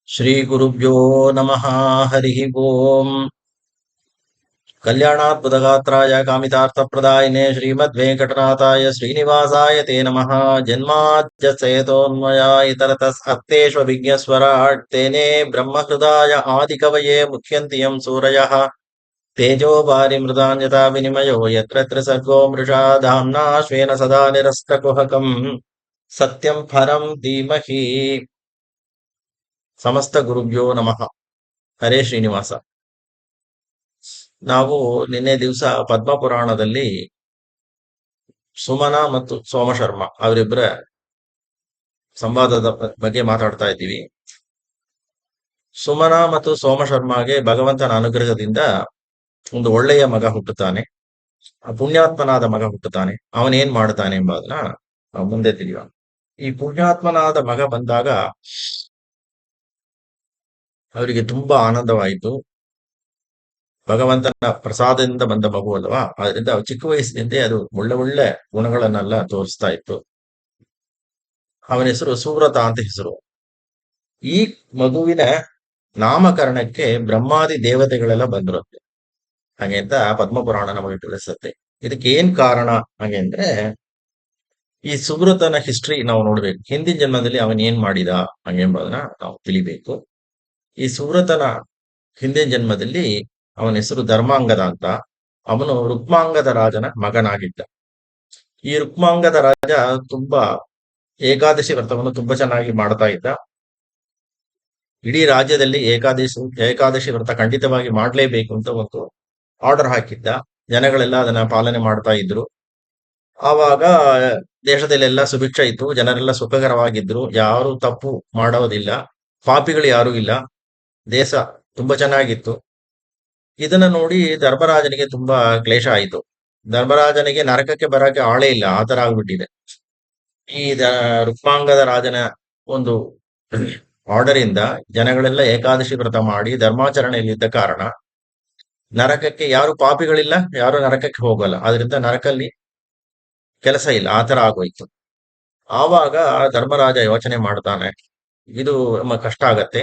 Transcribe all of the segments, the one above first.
ಶ್ರೀಗುರುಭ್ಯೋ ನಮಃ. ಹರಿ ಓಂ. ಕಲ್ಯಾಣಾತ್ಮದಗಾತ್ರಾಯ ಕಾಮಿತಾರ್ಥಪ್ರದಾಯಿನೇ ಶ್ರೀಮದ್ವೆಂಕಟನಾಥಾಯ ಶ್ರೀನಿವಾಸಾಯ ತೇ ನಮಃ. ಜನ್ಮಾದ್ಯಸೇತೋನ್ಮಯ ಇತರತಸ್ಹರ್ತೇಷ್ವಭಿಜ್ಞಸ್ವರಾಟ್ ತೇನೇ ಬ್ರಹ್ಮಹೃದಾಯ ಆದಿಕವಯೇ ಮುಖ್ಯಂತಿ ಯಂ ಸೂರಯಃ. ತೇಜೋ ವಾರಿಮೃದಾನ್ಯಥಾ ವಿನಿಮಯೋ ಯತ್ರ ಸರ್ಗೋ ಮೃಷಾ ಧಾಮ್ನಾ ಸ್ವೇನ ಸದಾ ನಿರಸ್ತಕುಹಕಂ ಸತ್ಯಂ ಪರಂ ಧೀಮಹಿ. ಸಮಸ್ತ ಗುರುಭ್ಯೋ ನಮಃ. ಹರೇ ಶ್ರೀನಿವಾಸ. ನಾವು ನಿನ್ನೆ ದಿವಸ ಪದ್ಮಪುರಾಣದಲ್ಲಿ ಸುಮನ ಮತ್ತು ಸೋಮಶರ್ಮ ಅವರಿಬ್ಬರ ಸಂವಾದದ ಬಗ್ಗೆ ಮಾತಾಡ್ತಾ ಇದ್ದೀವಿ. ಸುಮನ ಮತ್ತು ಸೋಮಶರ್ಮಗೆ ಭಗವಂತನ ಅನುಗ್ರಹದಿಂದ ಒಂದು ಒಳ್ಳೆಯ ಮಗ ಹುಟ್ಟುತ್ತಾನೆ, ಪುಣ್ಯಾತ್ಮನಾದ ಮಗ ಹುಟ್ಟುತ್ತಾನೆ. ಅವನೇನ್ ಮಾಡ್ತಾನೆ ಎಂಬುದನ್ನ ನಾವು ಮುಂದೆ ತಿಳಿಯೋಣ. ಈ ಪುಣ್ಯಾತ್ಮನಾದ ಮಗ ಬಂದಾಗ ಅವರಿಗೆ ತುಂಬಾ ಆನಂದವಾಯಿತು. ಭಗವಂತನ ಪ್ರಸಾದದಿಂದ ಬಂದ ಮಗು ಅಲ್ವಾ, ಅದರಿಂದ ಚಿಕ್ಕ ವಯಸ್ಸಿನಿಂದ ಅದು ಒಳ್ಳೆ ಒಳ್ಳೆ ಗುಣಗಳನ್ನೆಲ್ಲ ತೋರಿಸ್ತಾ ಇತ್ತು. ಅವನ ಹೆಸರು ಸುವ್ರತ ಅಂತ ಹೆಸರು. ಈ ಮಗುವಿನ ನಾಮಕರಣಕ್ಕೆ ಬ್ರಹ್ಮಾದಿ ದೇವತೆಗಳೆಲ್ಲ ಬಂದಿರುತ್ತೆ ಹಾಗೆ ಅಂತ ಪದ್ಮಪುರಾಣ ನಮಗೆ ತಿಳಿಸುತ್ತೆ. ಇದಕ್ಕೆ ಏನ್ ಕಾರಣ ಹಾಗೆ ಅಂದ್ರೆ, ಈ ಸುವ್ರತನ ಹಿಸ್ಟ್ರಿ ನಾವು ನೋಡ್ಬೇಕು. ಹಿಂದಿನ ಜನ್ಮದಲ್ಲಿ ಅವನ್ ಏನ್ ಮಾಡಿದ ಹಾಗೆ ಎಂಬುದನ್ನ ನಾವು ತಿಳಿಬೇಕು. ಈ ಸುವ್ರತನ ಹಿಂದಿನ ಜನ್ಮದಲ್ಲಿ ಅವನ ಹೆಸರು ಧರ್ಮಾಂಗದ ಅಂತ. ಅವನು ರುಕ್ಮಾಂಗದ ರಾಜನ ಮಗನಾಗಿದ್ದ. ಈ ರುಕ್ಮಾಂಗದ ರಾಜ ತುಂಬಾ ಏಕಾದಶಿ ವ್ರತವನ್ನು ತುಂಬಾ ಚೆನ್ನಾಗಿ ಮಾಡ್ತಾ ಇದ್ದ. ಇಡೀ ರಾಜ್ಯದಲ್ಲಿ ಏಕಾದಶಿ ವ್ರತ ಖಂಡಿತವಾಗಿ ಮಾಡ್ಲೇಬೇಕು ಅಂತ ಒಂದು ಆರ್ಡರ್ ಹಾಕಿದ್ದ. ಜನಗಳೆಲ್ಲ ಅದನ್ನ ಪಾಲನೆ ಮಾಡ್ತಾ ಇದ್ರು. ಆವಾಗ ದೇಶದಲ್ಲೆಲ್ಲ ಸುಭಿಕ್ಷ ಇತ್ತು, ಜನರೆಲ್ಲ ಸುಖಕರವಾಗಿದ್ರು, ಯಾರು ತಪ್ಪು ಮಾಡೋದಿಲ್ಲ, ಪಾಪಿಗಳು ಯಾರೂ ಇಲ್ಲ, ದೇಶ ತುಂಬಾ ಚೆನ್ನಾಗಿತ್ತು. ಇದನ್ನ ನೋಡಿ ಧರ್ಮರಾಜನಿಗೆ ತುಂಬಾ ಕ್ಲೇಶ ಆಯಿತು. ಧರ್ಮರಾಜನಿಗೆ ನರಕಕ್ಕೆ ಬರಕ್ಕೆ ಆಳೇ ಇಲ್ಲ, ಆ ತರ ಆಗ್ಬಿಟ್ಟಿದೆ. ಈ ರುಕ್ಮಾಂಗದ ರಾಜನ ಒಂದು ಆರ್ಡರ್ ಇಂದ ಜನಗಳೆಲ್ಲ ಏಕಾದಶಿ ವ್ರತ ಮಾಡಿ ಧರ್ಮಾಚರಣೆಯಲ್ಲಿದ್ದ ಕಾರಣ ನರಕಕ್ಕೆ ಯಾರು ಪಾಪಿಗಳಿಲ್ಲ, ಯಾರು ನರಕಕ್ಕೆ ಹೋಗಲ್ಲ, ಅದರಿಂದ ನರಕಲ್ಲಿ ಕೆಲಸ ಇಲ್ಲ, ಆ ತರ ಆಗೋಯ್ತು. ಆವಾಗ ಧರ್ಮರಾಜ ಯೋಚನೆ ಮಾಡ್ತಾನೆ, ಇದು ನಮ್ಮ ಕಷ್ಟ ಆಗತ್ತೆ,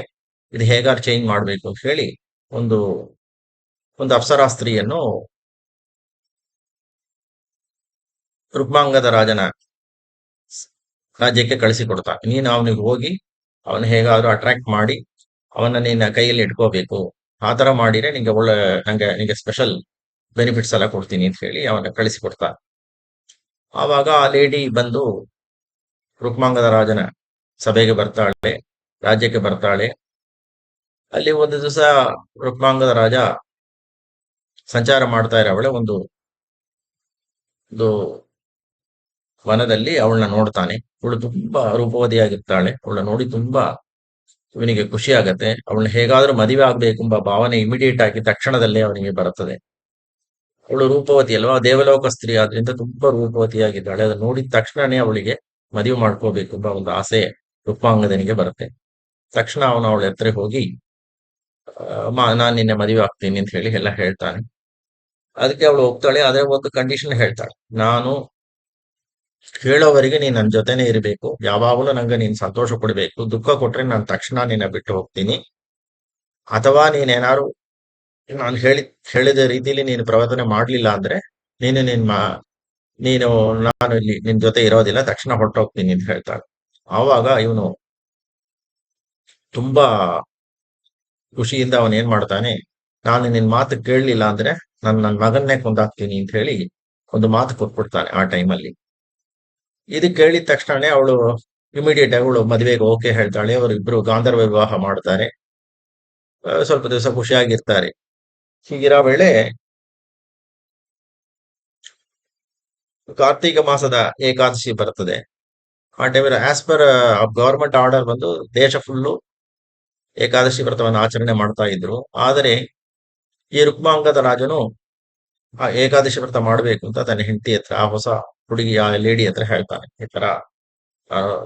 ಇದು ಹೇಗಾರು ಚೇಂಜ್ ಮಾಡ್ಬೇಕು ಅಂತ ಹೇಳಿ ಒಂದು ಒಂದು ಅಪ್ಸರಾ ಸ್ತ್ರೀಯನ್ನು ರುಕ್ಮಾಂಗದ ರಾಜನ ರಾಜ್ಯಕ್ಕೆ ಕಳಿಸಿಕೊಡ್ತಾನೆ. ನೀನು ಅವನಿಗೆ ಹೋಗಿ ಅವನು ಹೇಗಾದ್ರೂ ಅಟ್ರಾಕ್ಟ್ ಮಾಡಿ ಅವನ ನಿನ್ನ ಕೈಯಲ್ಲಿ ಇಟ್ಕೋಬೇಕು, ಆ ತರ ಮಾಡಿದ್ರೆ ನಿಂಗೆ ಸ್ಪೆಷಲ್ ಬೆನಿಫಿಟ್ಸ್ ಎಲ್ಲ ಕೊಡ್ತೀನಿ ಅಂತ ಹೇಳಿ ಅವನ ಕಳಿಸಿಕೊಡ್ತಾನೆ. ಆವಾಗ ಆ ಲೇಡಿ ಬಂದು ರುಕ್ಮಾಂಗದ ರಾಜನ ಸಭೆಗೆ ಬರ್ತಾಳೆ, ರಾಜ್ಯಕ್ಕೆ ಬರ್ತಾಳೆ. ಅಲ್ಲಿ ಒಂದು ದಿವಸ ರುಕ್ಮಾಂಗದ ರಾಜ ಸಂಚಾರ ಮಾಡ್ತಾ ಇರೋವಳೆ ಒಂದು ವನದಲ್ಲಿ ಅವಳನ್ನ ನೋಡ್ತಾನೆ. ಅವಳು ತುಂಬಾ ರೂಪವತಿಯಾಗಿರ್ತಾಳೆ. ಅವಳನ್ನ ನೋಡಿ ತುಂಬಾ ಇವನಿಗೆ ಖುಷಿ ಆಗತ್ತೆ. ಅವಳನ್ನ ಹೇಗಾದ್ರೂ ಮದುವೆ ಆಗ್ಬೇಕು ಎಂಬ ಭಾವನೆ ಇಮಿಡಿಯೇಟ್ ಆಗಿ ತಕ್ಷಣದಲ್ಲೇ ಅವನಿಗೆ ಬರುತ್ತದೆ. ಅವಳು ರೂಪವತಿ ಅಲ್ವಾ, ದೇವಲೋಕ ಸ್ತ್ರೀ ಆದ್ರಿಂದ ತುಂಬಾ ರೂಪವತಿಯಾಗಿದ್ದಾಳೆ. ಅದನ್ನ ನೋಡಿದ ತಕ್ಷಣನೇ ಅವಳಿಗೆ ಮದುವೆ ಮಾಡ್ಕೋಬೇಕು ಎಂಬ ಒಂದು ಆಸೆ ರುಕ್ಮಾಂಗದನಿಗೆ ಬರುತ್ತೆ. ತಕ್ಷಣ ಅವನು ಅವಳ ಹತ್ರ ಹೋಗಿ ನಾನ್ ನಿನ್ನೆ ಮದುವೆ ಆಗ್ತೀನಿ ಅಂತ ಹೇಳಿ ಎಲ್ಲ ಹೇಳ್ತಾನೆ. ಅದಕ್ಕೆ ಅವಳು ಹೋಗ್ತಾಳೆ. ಅದೇ ಒಂದು ಕಂಡೀಷನ್ ಹೇಳ್ತಾಳೆ, ನಾನು ಹೇಳೋವರೆಗೆ ನೀನ್ ನನ್ನ ಜೊತೆನೆ ಇರಬೇಕು, ಯಾವಾಗಲೂ ನಂಗೆ ನೀನ್ ಸಂತೋಷ ಕೊಡ್ಬೇಕು, ದುಃಖ ಕೊಟ್ರೆ ನಾನು ತಕ್ಷಣ ನಿನ್ನ ಬಿಟ್ಟು ಹೋಗ್ತೀನಿ, ಅಥವಾ ನೀನೇನಾದ್ರು ನಾನು ಹೇಳಿದ ರೀತಿಯಲ್ಲಿ ನೀನು ಪ್ರವರ್ತನೆ ಮಾಡ್ಲಿಲ್ಲ ಅಂದ್ರೆ ನೀನು ನೀನು ನಾನು ಇಲ್ಲಿ ನಿನ್ ಜೊತೆ ಇರೋದಿಲ್ಲ, ತಕ್ಷಣ ಹೊರಟೋಗ್ತೀನಿ ಅಂತ ಹೇಳ್ತಾಳೆ. ಆವಾಗ ಇವನು ತುಂಬಾ ಖುಷಿಯಿಂದ ಅವನ್ ಏನ್ ಮಾಡ್ತಾನೆ, ನಾನು ನಿನ್ ಮಾತು ಕೇಳಲಿಲ್ಲ ಅಂದ್ರೆ ನನ್ನ ಮಗನ್ನೇ ಕೊಂದಾಕ್ತೀನಿ ಅಂತ ಹೇಳಿ ಒಂದು ಮಾತು ಕೊಟ್ಬಿಡ್ತಾನೆ ಆ ಟೈಮಲ್ಲಿ. ಇದು ಕೇಳಿದ ತಕ್ಷಣನೇ ಅವಳು ಇಮಿಡಿಯೇಟ್ ಆಗಿ ಅವಳು ಮದುವೆಗೆ ಓಕೆ ಹೇಳ್ತಾಳೆ. ಅವರಿಬ್ರು ಗಾಂಧರ್ವ ವಿವಾಹ ಮಾಡ್ತಾರೆ. ಸ್ವಲ್ಪ ದಿವಸ ಖುಷಿಯಾಗಿರ್ತಾರೆ. ಹೀಗಿರೋ ವೇಳೆ ಕಾರ್ತೀಕ ಮಾಸದ ಏಕಾದಶಿ ಬರ್ತದೆ. ಆ ಟೈಮಲ್ಲಿ ಆಸ್ ಪರ್ ಗವರ್ಮೆಂಟ್ ಆರ್ಡರ್ ಬಂದು ದೇಶ ಫುಲ್ಲು ಏಕಾದಶಿ ವ್ರತವನ್ನು ಆಚರಣೆ ಮಾಡ್ತಾ ಇದ್ರು. ಆದರೆ ಈ ರುಕ್ಮಾಂಗದ ರಾಜನು ಆ ಏಕಾದಶಿ ವ್ರತ ಮಾಡ್ಬೇಕು ಅಂತ ತನ್ನ ಹೆಂಡತಿ ಹತ್ರ, ಆ ಹೊಸ ಹುಡುಗಿ ಆ ಲೇಡಿ ಹತ್ರ ಹೇಳ್ತಾನೆ, ಈ ತರ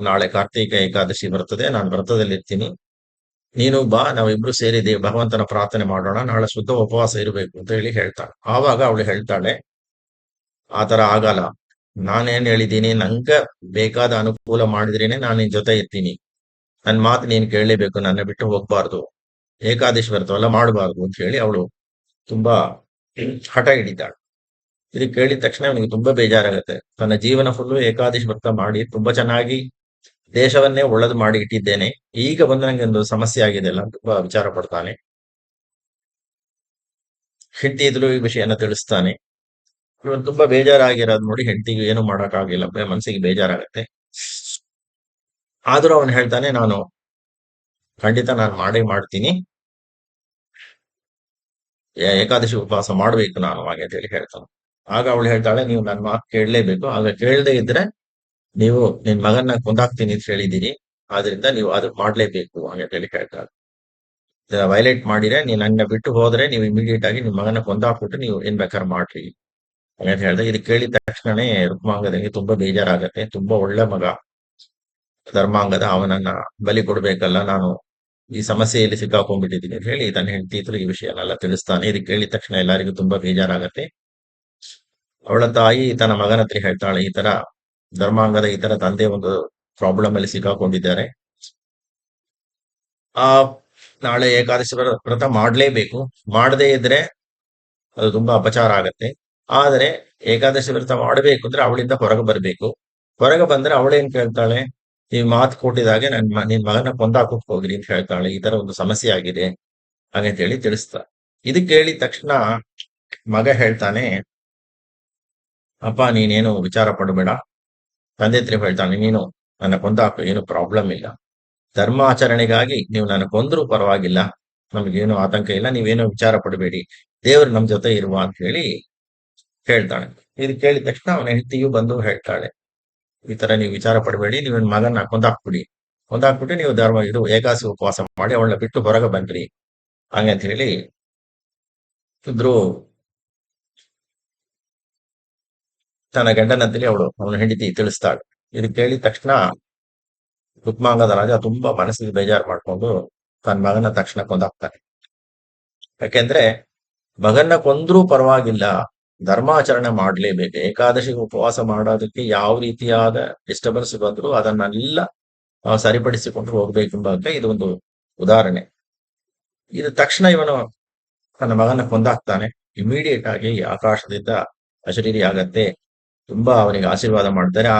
ನಾಳೆ ಕಾರ್ತೀಕ ಏಕಾದಶಿ ಬರ್ತದೆ, ನಾನು ವ್ರತದಲ್ಲಿ ಇರ್ತೀನಿ, ನೀನು ಬಾ, ನಾವಿಬ್ರು ಸೇರಿ ಭಗವಂತನ ಪ್ರಾರ್ಥನೆ ಮಾಡೋಣ, ನಾಳೆ ಶುದ್ಧ ಉಪವಾಸ ಇರಬೇಕು ಅಂತ ಹೇಳಿ ಹೇಳ್ತಾಳೆ. ಆವಾಗ ಅವಳು ಹೇಳ್ತಾಳೆ, ಆ ತರ ಆಗಲ್ಲ, ನಾನೇನ್ ಹೇಳಿದ್ದೀನಿ, ನಂಗೆ ಬೇಕಾದ ಅನುಕೂಲ ಮಾಡಿದ್ರೇನೆ ನಾನು ನಿನ್ ಜೊತೆ ಇರ್ತೀನಿ, ನನ್ನ ಮಾತು ನೀನು ಕೇಳಲೇಬೇಕು, ನನ್ನ ಬಿಟ್ಟು ಹೋಗ್ಬಾರ್ದು, ಏಕಾದಶಿ ವ್ರತವೆಲ್ಲ ಮಾಡಬಾರ್ದು ಅಂತ ಹೇಳಿ ಅವಳು ತುಂಬಾ ಹಠ ಹಿಡಿತಾಳೆ. ಇದು ಕೇಳಿದ ತಕ್ಷಣ ಅವನಿಗೆ ತುಂಬಾ ಬೇಜಾರಾಗುತ್ತೆ. ತನ್ನ ಜೀವನ ಫುಲ್ಲು ಏಕಾದಶಿ ವ್ರತ ಮಾಡಿ ತುಂಬಾ ಚೆನ್ನಾಗಿ ದೇಶವನ್ನೇ ಒಳ್ಳೇದು ಮಾಡಿ ಇಟ್ಟಿದ್ದೇನೆ, ಈಗ ಬಂದು ನಂಗೆ ಒಂದು ಸಮಸ್ಯೆ ಆಗಿದೆ ಅಲ್ಲ ಅಂತ ತುಂಬಾ ವಿಚಾರ ಪಡ್ತಾನೆ. ಹೆಂಡತಿ ಇದ್ಲು ಈ ವಿಷಯನ ತಿಳಿಸ್ತಾನೆ. ಇವನು ತುಂಬಾ ಬೇಜಾರಾಗಿರೋದು ನೋಡಿ ಹೆಂಡತಿಗೆ ಏನು ಮಾಡೋಕ್ಕಾಗಿಲ್ಲ, ಮನಸ್ಸಿಗೆ ಬೇಜಾರಾಗತ್ತೆ. ಆದ್ರೂ ಅವನು ಹೇಳ್ತಾನೆ, ನಾನು ಖಂಡಿತ ನಾನು ಮಾಡೇ ಮಾಡ್ತೀನಿ, ಏಕಾದಶಿ ಉಪವಾಸ ಮಾಡ್ಬೇಕು ನಾನು ಹಾಗೆ ಅಂತ ಹೇಳಿ ಹೇಳ್ತಾನೆ. ಆಗ ಅವಳು ಹೇಳ್ತಾಳೆ, ನೀವು ನನ್ನ ಮಾತು ಕೇಳಲೇಬೇಕು, ಆಗ ಕೇಳದೇ ಇದ್ರೆ ನೀವು ನಿನ್ ಮಗನ್ನ ಕೊಂದಾಕ್ತೀನಿ ಅಂತ ಹೇಳಿದೀನಿ, ಆದ್ರಿಂದ ನೀವು ಅದು ಮಾಡ್ಲೇಬೇಕು ಹಾಗೆ ಅಂತ ಹೇಳಿ ಹೇಳ್ತಾಳೆ. ವೈಲೇಟ್ ಮಾಡಿದ್ರೆ, ನೀನ್ ನನ್ನ ಬಿಟ್ಟು ಹೋದ್ರೆ ನೀವು ಇಮಿಡಿಯೇಟ್ ಆಗಿ ನಿಮ್ ಮಗನ ಕೊಂದಾಕ್ಬಿಟ್ಟು ನೀವು ಏನ್ ಬೇಕಾದ್ರೆ ಮಾಡ್ರಿ ಅಂತ ಹೇಳ್ದೆ. ಇದು ಕೇಳಿದ ತಕ್ಷಣನೇ ರುಕ್ಮಾಂಗದನಿಗೆ ತುಂಬಾ ಬೇಜಾರಾಗತ್ತೆ. ತುಂಬಾ ಒಳ್ಳೆ ಮಗ ಧರ್ಮಾಂಗದ, ಅವನನ್ನ ಬಲಿ ಕೊಡ್ಬೇಕಲ್ಲ, ನಾನು ಈ ಸಮಸ್ಯೆಯಲ್ಲಿ ಸಿಕ್ಕಾಕೊಂಡ್ಬಿಟ್ಟಿದ್ದೀನಿ ಅಂತ ಹೇಳಿ ತನ್ನ ಹೆಂಡತಿ ಹತ್ರ ಈ ವಿಷಯನೆಲ್ಲ ತಿಳಿಸ್ತಾನೆ. ಇದು ಕೇಳಿದ ತಕ್ಷಣ ಎಲ್ಲರಿಗೂ ತುಂಬಾ ಬೇಜಾರಾಗತ್ತೆ. ಅವಳ ತಾಯಿ ತನ್ನ ಮಗನ ಹತ್ರ ಹೇಳ್ತಾಳೆ, ಈ ತರ ಧರ್ಮಾಂಗದ ಈ ತರ ತಂದೆ ಒಂದು ಪ್ರಾಬ್ಲಮ್ ಅಲ್ಲಿ ಸಿಕ್ಕಾಕೊಂಡಿದ್ದಾರೆ, ಆ ನಾಳೆ ಏಕಾದಶಿ ವ್ರತ ಮಾಡ್ಲೇಬೇಕು, ಮಾಡದೇ ಇದ್ರೆ ಅದು ತುಂಬಾ ಅಪಚಾರ ಆಗತ್ತೆ. ಆದರೆ ಏಕಾದಶಿ ವ್ರತ ಮಾಡಬೇಕು ಅಂದ್ರೆ ಅವಳಿಂದ ಹೊರಗೆ ಬರ್ಬೇಕು. ಹೊರಗೆ ಬಂದ್ರೆ ಅವಳೇನ್ ಕೇಳ್ತಾಳೆ, ನೀವು ಮಾತು ಕೊಟ್ಟಿದಾಗೆ ನಿನ್ ಮಗನ ಕೊಂದಾಕಕ್ ಹೋಗ್ರಿ ಅಂತ ಹೇಳ್ತಾಳೆ. ಈ ತರ ಒಂದು ಸಮಸ್ಯೆ ಆಗಿದೆ ಹಾಗಂತ ಹೇಳಿ ತಿಳಿಸ್ತಾ. ಇದು ಕೇಳಿದ ತಕ್ಷಣ ಮಗ ಹೇಳ್ತಾನೆ, ಅಪ್ಪ ನೀನೇನು ವಿಚಾರ ಪಡಬೇಡ. ತಂದೆ ಹತ್ರ ಹೇಳ್ತಾನೆ, ನೀನು ನನ್ನ ಕೊಂದಾಕು, ಏನು ಪ್ರಾಬ್ಲಮ್ ಇಲ್ಲ, ಧರ್ಮಾಚರಣೆಗಾಗಿ ನೀವು ನನ್ನ ಕೊಂದ್ರೂ ಪರವಾಗಿಲ್ಲ, ನಮಗೇನು ಆತಂಕ ಇಲ್ಲ, ನೀವೇನು ವಿಚಾರ ಪಡಬೇಡಿ, ದೇವರು ನಮ್ ಜೊತೆ ಇರುವ ಅಂತ ಹೇಳಿ ಹೇಳ್ತಾಳೆ. ಇದು ಕೇಳಿದ ತಕ್ಷಣ ಅವನ ಹೆಂಡತಿಯು ಬಂದು ಹೇಳ್ತಾಳೆ, ಈ ತರ ನೀವು ವಿಚಾರ ಪಡಬೇಡಿ, ನೀವು ನನ್ನ ಮಗನ ಕೊಂದಾಕ್ಬಿಟ್ಟು ನೀವು ಇದು ಏಕಾದಶಿ ಉಪವಾಸ ಮಾಡಿ ಅವಳನ್ನ ಬಿಟ್ಟು ಹೊರಗೆ ಬನ್ರಿ ಹಂಗಂತ ಹೇಳಿ ಇಬ್ರು ತನ್ನ ಗಂಡನಂತಲಿ ಅವನ ಹೆಂಡತಿ ತಿಳಿಸ್ತಾಳೆ. ಇದು ಕೇಳಿದ ತಕ್ಷಣ ರುಕ್ಮಾಂಗದ ರಾಜ ತುಂಬಾ ಮನಸ್ಸಿಗೆ ಬೇಜಾರು ಮಾಡ್ಕೊಂಡು ತನ್ನ ಮಗನ ತಕ್ಷಣ ಕೊಂದಾಕ್ತಾನೆ. ಯಾಕೆಂದ್ರೆ ಮಗನ್ನ ಕೊಂದ್ರೂ ಪರವಾಗಿಲ್ಲ, ಧರ್ಮಾಚರಣೆ ಮಾಡ್ಲೇಬೇಕು, ಏಕಾದಶಿ ಉಪವಾಸ ಮಾಡೋದಕ್ಕೆ ಯಾವ ರೀತಿಯಾದ ಡಿಸ್ಟರ್ಬೆನ್ಸ್ ಬಂದ್ರು ಅದನ್ನೆಲ್ಲ ಸರಿಪಡಿಸಿಕೊಂಡು ಹೋಗ್ಬೇಕೆಂಬಕ್ಕೆ ಇದು ಒಂದು ಉದಾಹರಣೆ. ಇದು ತಕ್ಷಣ ಇವನು ತನ್ನ ಮಗನ ಕೊಂದಾಕ್ತಾನೆ. ಇಮಿಡಿಯೇಟ್ ಆಗಿ ಆಕಾಶದಿಂದ ಅಶರೀರಿ ಆಗತ್ತೆ. ತುಂಬಾ ಅವನಿಗೆ ಆಶೀರ್ವಾದ ಮಾಡ್ತಾರೆ. ಆ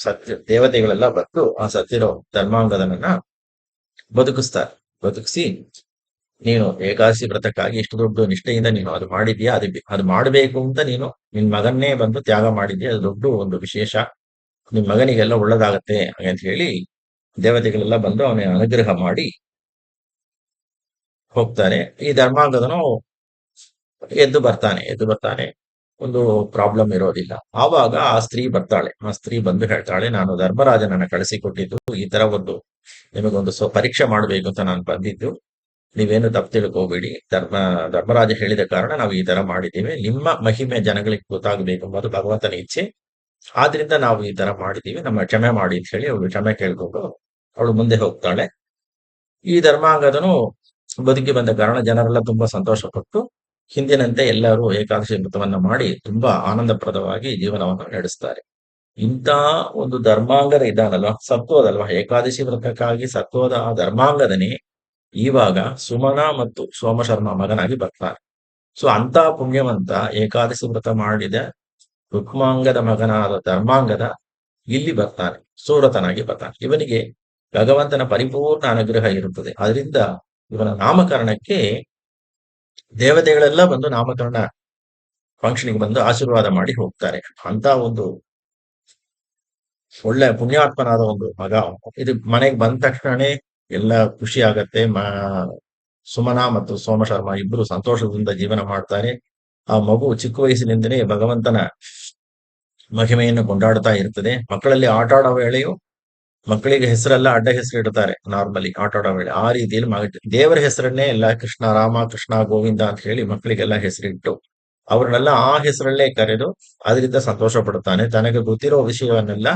ಸತ್ಯ ದೇವತೆಗಳೆಲ್ಲ ಬಂದು ಆ ಸತ್ತಿರೋ ಧರ್ಮಾಂಗದನನ್ನ ಬದುಕಿಸ್ತಾರೆ. ಬದುಕಿಸಿ, ನೀನು ಏಕಾದಶಿ ವ್ರತಕ್ಕಾಗಿ ಇಷ್ಟು ದೊಡ್ಡ ನಿಷ್ಠೆಯಿಂದ ನೀನು ಅದು ಮಾಡಿದ್ಯಾ, ಅದು ಮಾಡಬೇಕು ಅಂತ ನೀನು ನಿನ್ ಮಗನ್ನೇ ಬಂದು ತ್ಯಾಗ ಮಾಡಿದ್ಯಾ, ಅದು ದೊಡ್ಡ ಒಂದು ವಿಶೇಷ, ನಿನ್ ಮಗನಿಗೆಲ್ಲ ಒಳ್ಳೇದಾಗತ್ತೆ ಅಂತ ಹೇಳಿ ದೇವತೆಗಳೆಲ್ಲ ಬಂದು ಅವನಿಗೆ ಅನುಗ್ರಹ ಮಾಡಿ ಹೋಗ್ತಾರೆ. ಈ ಧರ್ಮಾಂಗದನು ಎದ್ದು ಬರ್ತಾನೆ. ಒಂದು ಪ್ರಾಬ್ಲಮ್ ಇರೋದಿಲ್ಲ. ಆವಾಗ ಆ ಸ್ತ್ರೀ ಬರ್ತಾಳೆ. ಆ ಸ್ತ್ರೀ ಬಂದು ಹೇಳ್ತಾಳೆ, ನಾನು ಧರ್ಮರಾಜನನ್ನ ಕಳಿಸಿಕೊಟ್ಟಿದ್ದು ಈ ತರ ಒಂದು ನಿಮಗೊಂದು ಪರೀಕ್ಷೆ ಮಾಡಬೇಕು ಅಂತ ನಾನು ಬಂದಿದ್ದು, ನೀವೇನು ತಪ್ಪು ತಿಳ್ಕೋಬೇಡಿ, ಧರ್ಮರಾಜ ಹೇಳಿದ ಕಾರಣ ನಾವು ಈ ತರ ಮಾಡಿದ್ದೀವಿ, ನಿಮ್ಮ ಮಹಿಮೆ ಜನಗಳಿಗೆ ಗೊತ್ತಾಗಬೇಕು ಎಂಬುದು ಭಗವಂತನ ಇಚ್ಛೆ, ಆದ್ರಿಂದ ನಾವು ಈ ತರ ಮಾಡಿದ್ದೀವಿ, ನಮ್ಮ ಕ್ಷಮೆ ಮಾಡಿ ಅಂತ ಹೇಳಿ ಅವಳು ಕ್ಷಮೆ ಕೇಳ್ಕೊಂಡು ಅವಳು ಮುಂದೆ ಹೋಗ್ತಾಳೆ. ಈ ಧರ್ಮಾಂಗದನು ಬದುಕಿ ಬಂದ ಕಾರಣ ಜನರೆಲ್ಲ ತುಂಬಾ ಸಂತೋಷಪಟ್ಟು ಹಿಂದಿನಂತೆ ಎಲ್ಲರೂ ಏಕಾದಶಿ ವ್ರತವನ್ನ ಮಾಡಿ ತುಂಬಾ ಆನಂದಪ್ರದವಾಗಿ ಜೀವನವನ್ನು ನಡೆಸ್ತಾರೆ. ಇಂಥ ಒಂದು ಧರ್ಮಾಂಗದ ಇದಾನಲ್ವಾ, ಸತ್ವದಲ್ವಾ, ಏಕಾದಶಿ ವ್ರತಕ್ಕಾಗಿ ಸತ್ವದ ಆ ಧರ್ಮಾಂಗದನೇ ಇವಾಗ ಸುಮನ ಮತ್ತು ಸೋಮಶರ್ಮ ಮಗನಾಗಿ ಬರ್ತಾರೆ. ಸೊ ಅಂತ ಪುಣ್ಯವಂತ ಏಕಾದಶಿ ವ್ರತ ಮಾಡಿದ ರುಕ್ಮಾಂಗದ ಮಗನಾದ ಧರ್ಮಾಂಗದ ಇಲ್ಲಿ ಬರ್ತಾನೆ, ಸೂರತನಾಗಿ ಬರ್ತಾನೆ. ಇವನಿಗೆ ಭಗವಂತನ ಪರಿಪೂರ್ಣ ಅನುಗ್ರಹ ಇರುತ್ತದೆ. ಅದರಿಂದ ಇವನ ನಾಮಕರಣಕ್ಕೆ ದೇವತೆಗಳೆಲ್ಲ ಬಂದು ನಾಮಕರಣ ಫಂಕ್ಷನ್ಗೆ ಬಂದು ಆಶೀರ್ವಾದ ಮಾಡಿ ಹೋಗ್ತಾರೆ. ಅಂತ ಒಂದು ಒಳ್ಳೆ ಪುಣ್ಯಾತ್ಮನಾದ ಒಂದು ಮಗ. ಇದು ಮನೆಗೆ ಬಂದ ತಕ್ಷಣನೇ ಎಲ್ಲ ಖುಷಿ ಆಗತ್ತೆ. ಸುಮನ ಮತ್ತು ಸೋಮಶರ್ಮ ಇಬ್ರು ಸಂತೋಷದಿಂದ ಜೀವನ ಮಾಡ್ತಾರೆ. ಆ ಮಗು ಚಿಕ್ಕ ವಯಸ್ಸಿನಿಂದಲೇ ಭಗವಂತನ ಮಹಿಮೆಯನ್ನು ಕೊಂಡಾಡ್ತಾ ಇರ್ತದೆ. ಮಕ್ಕಳಲ್ಲಿ ಆಟ ಆಡೋ ವೇಳೆಯು ಮಕ್ಕಳಿಗೆ ಹೆಸರೆಲ್ಲ ಅಡ್ಡ ಹೆಸರು ಇಡ್ತಾರೆ, ನಾರ್ಮಲಿ ಆಟ ಆಡೋ ವೇಳೆ. ಆ ರೀತಿಯಲ್ಲಿ ದೇವರ ಹೆಸರನ್ನೇ ಎಲ್ಲ ಕೃಷ್ಣ ರಾಮ, ಕೃಷ್ಣ ಗೋವಿಂದ ಅಂತ ಹೇಳಿ ಮಕ್ಕಳಿಗೆಲ್ಲ ಹೆಸರಿಟ್ಟು ಅವ್ರನ್ನೆಲ್ಲ ಆ ಹೆಸರಲ್ಲೇ ಕರೆದು ಅದರಿಂದ ಸಂತೋಷ ಪಡ್ತಾನೆ. ತನಗೆ ಗೊತ್ತಿರೋ ವಿಷಯವನ್ನೆಲ್ಲ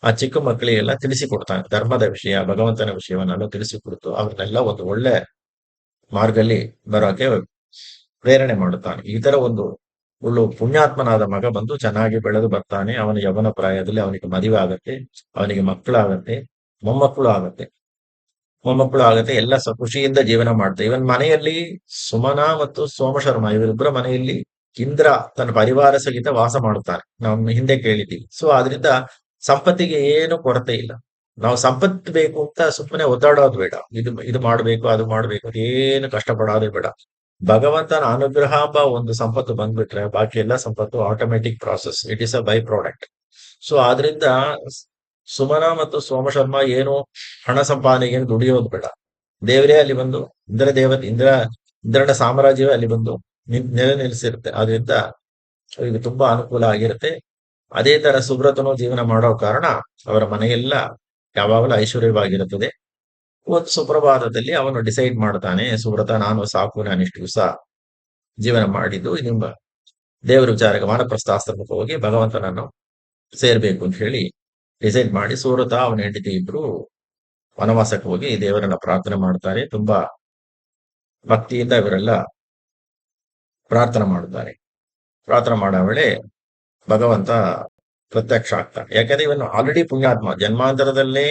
ಆ ಚಿಕ್ಕ ಮಕ್ಕಳಿಗೆಲ್ಲ ತಿಳಿಸಿಕೊಡ್ತಾನೆ. ಧರ್ಮದ ವಿಷಯ, ಭಗವಂತನ ವಿಷಯವನ್ನೆಲ್ಲ ತಿಳಿಸಿಕೊಡ್ತು ಅವ್ರನ್ನೆಲ್ಲ ಒಂದು ಒಳ್ಳೆ ಮಾರ್ಗಲ್ಲಿ ಬರೋಕೆ ಪ್ರೇರಣೆ ಮಾಡುತ್ತಾನೆ. ಈ ತರ ಒಂದು ಪುಣ್ಯಾತ್ಮನಾದ ಮಗ ಬಂದು ಚೆನ್ನಾಗಿ ಬೆಳೆದು ಬರ್ತಾನೆ. ಅವನ ಯೌವನ ಪ್ರಾಯದಲ್ಲಿ ಅವನಿಗೆ ಮದುವೆ ಆಗತ್ತೆ, ಅವನಿಗೆ ಮಕ್ಕಳಾಗತ್ತೆ, ಮೊಮ್ಮಕ್ಕಳು ಆಗತ್ತೆ. ಮೊಮ್ಮಕ್ಕಳು ಆಗುತ್ತೆ, ಎಲ್ಲ ಖುಷಿಯಿಂದ ಜೀವನ ಮಾಡ್ತಾರೆ. ಇವನ್ ಮನೆಯಲ್ಲಿ ಸುಮನ ಮತ್ತು ಸೋಮಶರ್ಮ ಇವರಿಬ್ಬರ ಮನೆಯಲ್ಲಿ ಇಂದ್ರ ತನ್ನ ಪರಿವಾರ ಸಹಿತ ವಾಸ ಮಾಡುತ್ತಾನೆ, ನಾವು ಹಿಂದೆ ಕೇಳಿದ್ದೀವಿ. ಸೊ ಆದ್ರಿಂದ ಸಂಪತ್ತಿಗೆ ಏನು ಕೊರತೆ ಇಲ್ಲ. ನಾವು ಸಂಪತ್ತು ಬೇಕು ಅಂತ ಸುಮ್ಮನೆ ಒದ್ದಾಡೋದು ಬೇಡ. ಇದು ಮಾಡ್ಬೇಕು ಅದು ಮಾಡ್ಬೇಕು ಅಂತ ಏನು ಕಷ್ಟಪಡೋದೇ ಬೇಡ. ಭಗವಂತನ ಅನುಗ್ರಹ ಎಂಬ ಒಂದು ಸಂಪತ್ತು ಬಂದ್ಬಿಟ್ರೆ ಬಾಕಿ ಎಲ್ಲ ಸಂಪತ್ತು automatic process, it is a by product. So ಆದ್ರಿಂದ ಸುಮನ ಮತ್ತು ಸೋಮಶರ್ಮ ಏನು ಹಣ ಸಂಪಾದನೆಗೆ ಏನು ದುಡಿಯೋದು ಬೇಡ. ದೇವರೇ ಅಲ್ಲಿ ಬಂದು ಇಂದ್ರನ ಸಾಮ್ರಾಜ್ಯವೇ ಅಲ್ಲಿ ಬಂದು ನೆಲೆ ನಿಲ್ಲಿಸಿರುತ್ತೆ. ಆದ್ರಿಂದ ಅವರಿಗೆ ತುಂಬಾ ಅನುಕೂಲ ಆಗಿರುತ್ತೆ. ಅದೇ ತರ ಸುಬ್ರತನು ಜೀವನ ಮಾಡೋ ಕಾರಣ ಅವರ ಮನೆಯೆಲ್ಲ ಯಾವಾಗಲೂ ಐಶ್ವರ್ಯವಾಗಿರುತ್ತದೆ. ಒಂದು ಸುಪ್ರಭಾತದಲ್ಲಿ ಅವನು ಡಿಸೈಡ್ ಮಾಡ್ತಾನೆ, ಸುಬ್ರತ ನಾನು ಸಾಕು, ನಾನು ಇಷ್ಟು ದಿವಸ ಜೀವನ ಮಾಡಿದ್ದು ನಿಮ್ಮ ದೇವರ ವಿಚಾರಕ್ಕೆ ವಾನಪ್ರಸ್ಥಾಶ್ರಮಕ್ಕೆ ಹೋಗಿ ಭಗವಂತನನ್ನು ಸೇರ್ಬೇಕು ಅಂತ ಹೇಳಿ ಡಿಸೈಡ್ ಮಾಡಿ ಸುಬ್ರತ ಅವನ ಹೆಂಡತಿ ಇಬ್ರು ವನವಾಸಕ್ಕೆ ಹೋಗಿ ದೇವರನ್ನ ಪ್ರಾರ್ಥನೆ ಮಾಡ್ತಾರೆ. ತುಂಬಾ ಭಕ್ತಿಯಿಂದ ಇವರೆಲ್ಲ ಪ್ರಾರ್ಥನೆ ಮಾಡುತ್ತಾರೆ. ಪ್ರಾರ್ಥನೆ ಮಾಡೋ ವೇಳೆ ಭಗವಂತ ಪ್ರತ್ಯಕ್ಷ ಆಗ್ತಾನೆ. ಯಾಕಂದ್ರೆ ಇವನು ಆಲ್ರೆಡಿ ಪುಣ್ಯಾತ್ಮ, ಜನ್ಮಾಂತರದಲ್ಲೇ